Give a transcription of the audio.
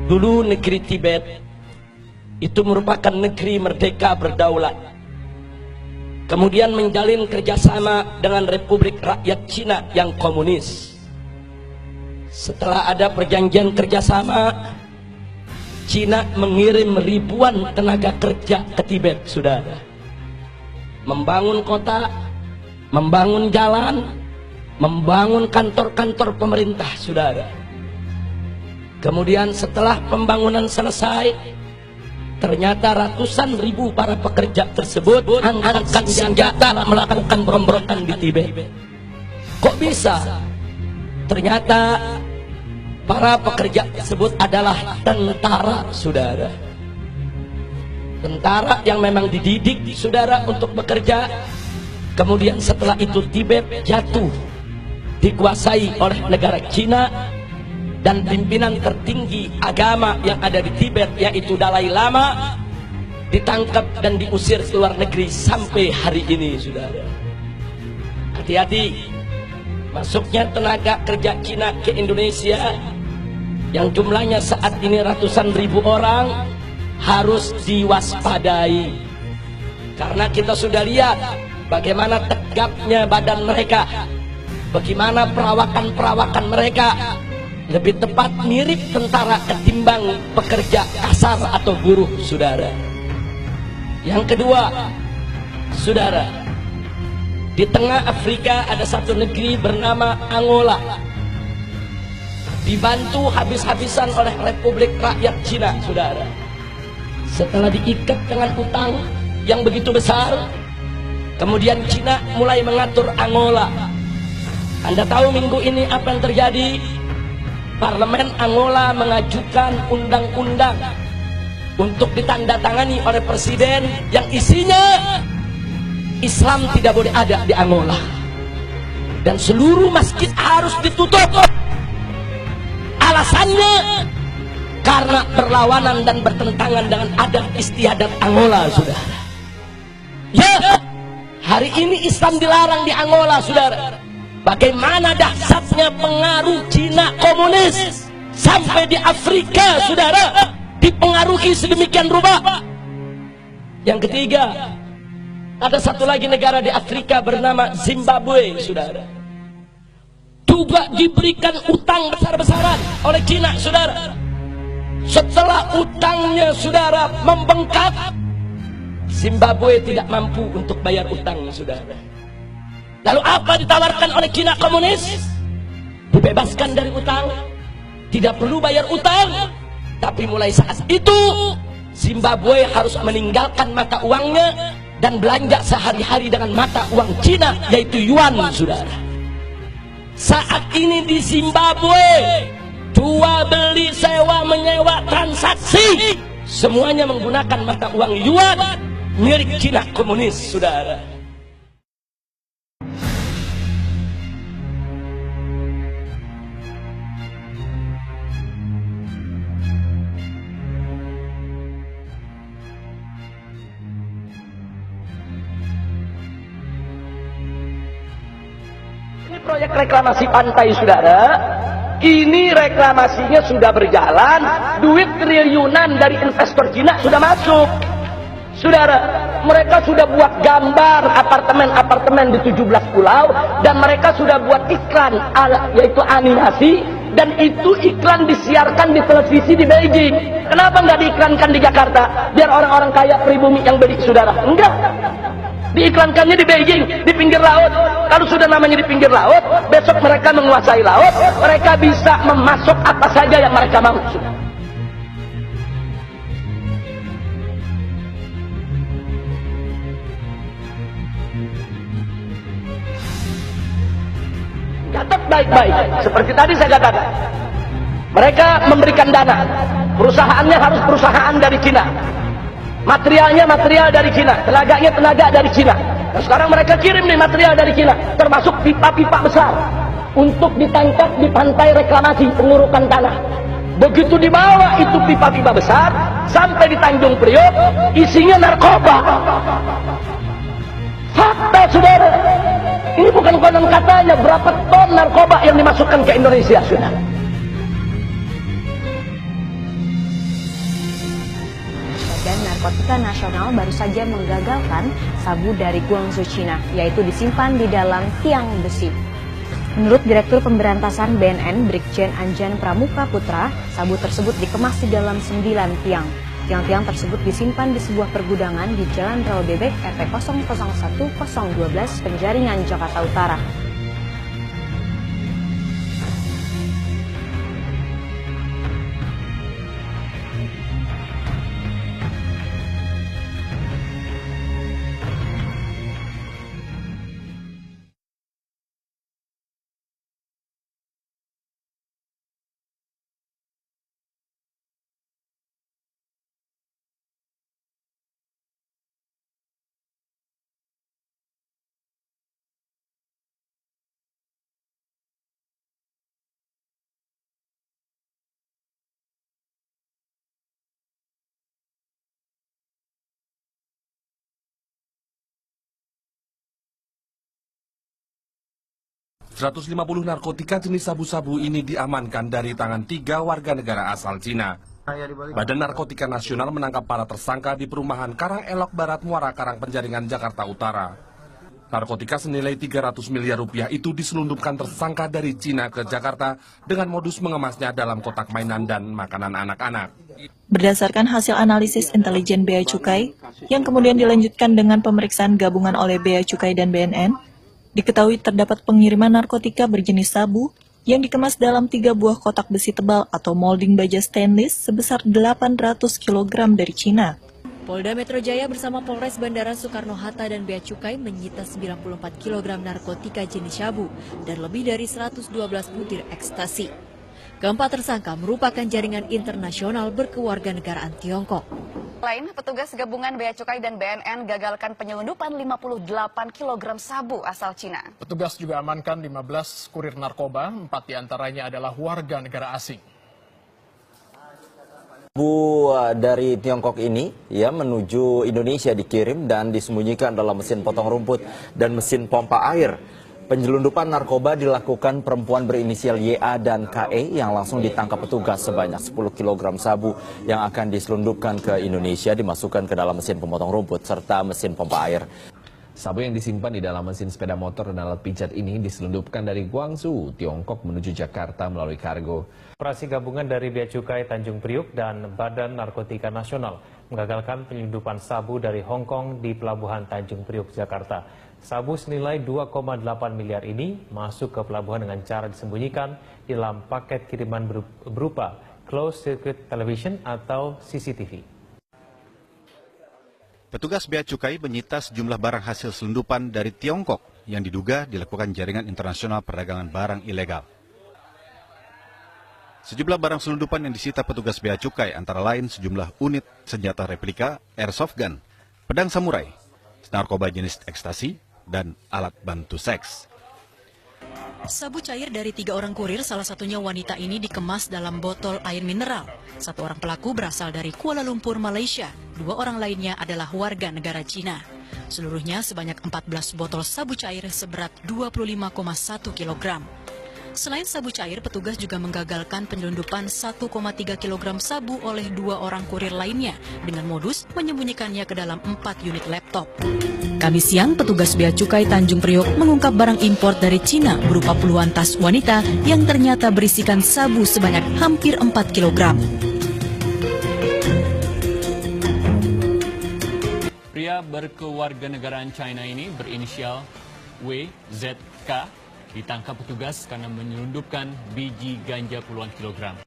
Dulu negeri Tibet itu merupakan negeri merdeka berdaulat. Kemudian menjalin kerjasama dengan Republik Rakyat Cina yang komunis. Setelah ada perjanjian kerjasama, Cina mengirim ribuan tenaga kerja ke Tibet, saudara. Membangun kota, membangun jalan, membangun kantor-kantor pemerintah, saudara. Kemudian setelah pembangunan selesai, ternyata ratusan ribu para pekerja tersebut angkat senjata melakukan pemberontakan di Tibet. Kok bisa? Ternyata para pekerja tersebut adalah tentara, saudara. Tentara yang memang dididik, saudara, untuk bekerja. Kemudian setelah itu Tibet jatuh, dikuasai oleh negara Cina, dan pimpinan tertinggi agama yang ada di Tibet, yaitu Dalai Lama, ditangkap dan diusir ke luar negeri sampai hari ini, saudara. Hati-hati, masuknya tenaga kerja Cina ke Indonesia yang jumlahnya saat ini ratusan ribu orang harus diwaspadai, karena kita sudah lihat bagaimana tegapnya badan mereka, bagaimana perawakan mereka. Lebih tepat mirip tentara ketimbang pekerja kasar atau buruh, saudara. Yang kedua, saudara, di tengah Afrika ada satu negeri bernama Angola, dibantu habis-habisan oleh Republik Rakyat Cina, saudara. Setelah diikat dengan utang yang begitu besar, kemudian Cina mulai mengatur Angola. Anda tahu minggu ini apa yang terjadi? Parlemen Angola mengajukan undang-undang untuk ditandatangani oleh presiden yang isinya Islam tidak boleh ada di Angola, dan seluruh masjid harus ditutup. Alasannya karena berlawanan dan bertentangan dengan adat istiadat Angola, saudara. Ya, hari ini Islam dilarang di Angola, saudara. Bagaimana dahsyatnya pengaruh Cina komunis sampai di Afrika, saudara, dipengaruhi sedemikian rupa. Yang ketiga, ada satu lagi negara di Afrika bernama Zimbabwe, saudara. Juga diberikan utang besar-besaran oleh Cina, saudara. Setelah utangnya, saudara, membengkak, Zimbabwe tidak mampu untuk bayar utang, saudara. Lalu apa ditawarkan oleh Cina komunis? Dibebaskan dari utang, tidak perlu bayar utang. Tapi mulai saat itu Zimbabwe harus meninggalkan mata uangnya dan belanja sehari-hari dengan mata uang Cina, yaitu yuan, saudara. Saat ini di Zimbabwe, jual beli, sewa menyewa, transaksi, semuanya menggunakan mata uang yuan milik Cina komunis, saudara. Proyek reklamasi pantai, saudara, ini reklamasinya sudah berjalan, duit triliunan dari investor Cina sudah masuk, saudara. Mereka sudah buat gambar apartemen-apartemen di 17 pulau, dan mereka sudah buat iklan, yaitu animasi, dan itu iklan disiarkan di televisi di Beijing. Kenapa nggak diiklankan di Jakarta biar orang-orang kaya pribumi yang beli, saudara? Enggak, diiklankannya di Beijing, di pinggir laut. Kalau sudah namanya di pinggir laut, besok mereka menguasai laut, mereka bisa memasok apa saja yang mereka mau. Catat baik-baik, seperti tadi saya katakan, mereka memberikan dana, perusahaannya harus perusahaan dari Cina, materialnya material dari Cina, tenaganya tenaga dari Cina. Nah, sekarang mereka kirim nih material dari Cina, termasuk pipa-pipa besar untuk ditangkap di pantai reklamasi pengurukan tanah. Begitu dibawa itu pipa-pipa besar sampai di Tanjung Priok, isinya narkoba. Fakta, saudara. Ini bukan konon katanya, berapa ton narkoba yang dimasukkan ke Indonesia, saudara. Narkotika Nasional baru saja menggagalkan sabu dari Guangzhou, China, yaitu disimpan di dalam tiang besi. Menurut Direktur Pemberantasan BNN, Brigjen Anjan Pramuka Putra, sabu tersebut dikemas di dalam 9 tiang. Tiang-tiang tersebut disimpan di sebuah pergudangan di Jalan Rel Bebek RT 001012 Penjaringan, Jakarta Utara. ...150 narkotika jenis sabu-sabu ini diamankan dari tangan 3 warga negara asal Cina. Badan Narkotika Nasional menangkap para tersangka di perumahan Karang Elok Barat, Muara Karang, Penjaringan, Jakarta Utara. Narkotika senilai 300 miliar rupiah itu diselundupkan tersangka dari Cina ke Jakarta dengan modus mengemasnya dalam kotak mainan dan makanan anak-anak. Berdasarkan hasil analisis intelijen Bea Cukai, yang kemudian dilanjutkan dengan pemeriksaan gabungan oleh Bea Cukai dan BNN, diketahui terdapat pengiriman narkotika berjenis sabu yang dikemas dalam 3 buah kotak besi tebal atau molding baja stainless sebesar 800 kg dari Cina. Polda Metro Jaya bersama Polres Bandara Soekarno-Hatta dan Bea Cukai menyita 94 kg narkotika jenis sabu dan lebih dari 112 butir ekstasi. Keempat tersangka merupakan jaringan internasional berkewarganegaraan Tiongkok. Lain, petugas gabungan Bea Cukai dan BNN gagalkan penyelundupan 58 kg sabu asal Cina. Petugas juga amankan 15 kurir narkoba, 4 diantaranya adalah warga negara asing. Sabu dari Tiongkok ini menuju Indonesia dikirim dan disembunyikan dalam mesin potong rumput dan mesin pompa air. Penyelundupan narkoba dilakukan perempuan berinisial YA dan KE yang langsung ditangkap petugas. Sebanyak 10 kg sabu yang akan diselundupkan ke Indonesia dimasukkan ke dalam mesin pemotong rumput serta mesin pompa air. Sabu yang disimpan di dalam mesin sepeda motor dan alat pijat ini diselundupkan dari Guangzhou, Tiongkok menuju Jakarta melalui kargo. Operasi gabungan dari Bea Cukai Tanjung Priuk dan Badan Narkotika Nasional menggagalkan penyelundupan sabu dari Hong Kong di Pelabuhan Tanjung Priuk, Jakarta. Sabu senilai 2,8 miliar ini masuk ke pelabuhan dengan cara disembunyikan di dalam paket kiriman berupa closed circuit television atau CCTV. Petugas Bea Cukai menyita sejumlah barang hasil selundupan dari Tiongkok yang diduga dilakukan jaringan internasional perdagangan barang ilegal. Sejumlah barang selundupan yang disita petugas Bea Cukai antara lain sejumlah unit senjata replika, airsoft gun, pedang samurai, narkoba jenis ekstasi, dan alat bantu seks. Sabu cair dari 3 orang kurir, salah satunya wanita ini dikemas dalam botol air mineral. 1 orang pelaku berasal dari Kuala Lumpur, Malaysia. 2 orang lainnya adalah warga negara Cina. Seluruhnya sebanyak 14 botol sabu cair seberat 25,1 kg. Selain sabu cair, petugas juga menggagalkan penyelundupan 1,3 kg sabu oleh 2 orang kurir lainnya dengan modus menyembunyikannya ke dalam 4 unit laptop. Kamis siang, petugas Bea Cukai Tanjung Priok mengungkap barang impor dari Cina berupa puluhan tas wanita yang ternyata berisikan sabu sebanyak hampir 4 kg. Pria berkewarganegaraan China ini berinisial WZK ditangkap petugas karena menyelundupkan biji ganja puluhan kilogram.